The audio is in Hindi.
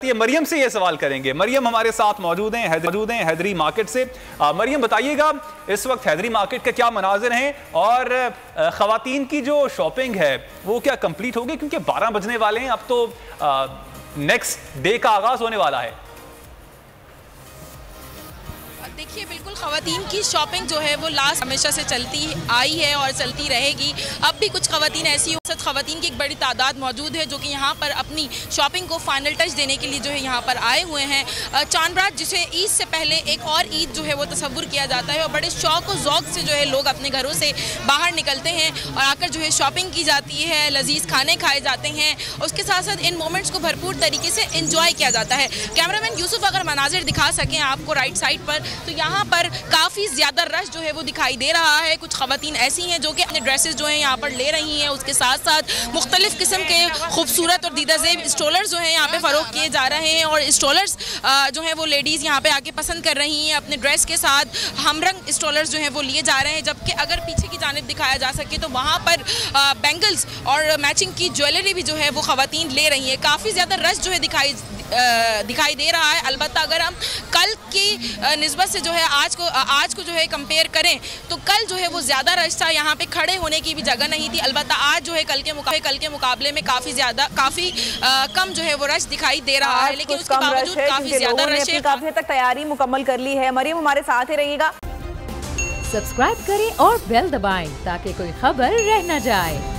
ये मरियम से ये सवाल करेंगे। मरियम हमारे साथ मौजूद हैं हैदरी मार्केट से। मरियम बताइएगा इस वक्त हैदरी मार्केट के क्या मनाजिर हैं और ख़वातीन की जो शॉपिंग है वो क्या कंप्लीट होगी, क्योंकि 12 बजने वाले हैं, अब तो नेक्स्ट डे का आगाज होने वाला है। देखिए, बिल्कुल ख़वातीन की शॉपिंग जो है वो लास्ट हमेशा से चलती आई है और चलती रहेगी। अब भी कुछ ख़वातीन ऐसी ख़वातीन की एक बड़ी तादाद मौजूद है जो कि यहाँ पर अपनी शॉपिंग को फाइनल टच देने के लिए जो है यहाँ पर आए हुए हैं। चांद रात, जिसे ईद से पहले एक और ईद जो है वो तस्वुर किया जाता है और बड़े शौक़ और ज़ौक़ से जो है लोग अपने घरों से बाहर निकलते हैं और आकर जो है शॉपिंग की जाती है, लजीज़ खाने खाए जाते हैं। उसके साथ साथ इन मोमेंट्स को भरपूर तरीके से इंजॉय किया जाता है। कैमरामैन यूसुफ अगर मनाजिर दिखा सकें आपको राइट साइड पर, तो यहाँ पर काफ़ी ज़्यादा रश जो है वो दिखाई दे रहा है। कुछ ख़वातीन ऐसी हैं जो कि अपने ड्रेसेस जो हैं यहाँ पर ले रही हैं। उसके साथ साथ मुख्तलिफ़ किस्म के खूबसूरत और दीदाज़ेब स्टॉलर्स जो हैं यहाँ पे फ़रोग़ किए जा रहे हैं और स्टॉलर्स जो हैं वो लेडीज़ यहाँ पे आके पसंद कर रही हैं। अपने ड्रेस के साथ हमरंग स्टॉलर्स जो हैं वो लिए जा रहे हैं, जबकि अगर पीछे की जानिब दिखाया जा सके तो वहाँ पर बैंगल्स और मैचिंग की ज्वेलरी भी जो है वो ख़वातीन ले रही हैं। काफ़ी ज़्यादा रश जो है दिखाई दे रहा है। अलबत्ता अगर हम कल की निस्बत से जो है आज को जो है कंपेयर करें तो कल जो है वो ज़्यादा रश था, यहाँ पे खड़े होने की भी जगह नहीं थी। अलबत्ता आज जो है कल के मुकाबले में काफ़ी कम जो है वो रश दिखाई दे रहा है, लेकिन उसके बावजूद काफ़ी ज़्यादा रश है। काफ़ी हद तक तैयारी मुकम्मल कर ली है। मरियम हमारे साथ ही रहिएगा। सब्सक्राइब करें और बेल दबाएं ताकि कोई खबर रह न जाए।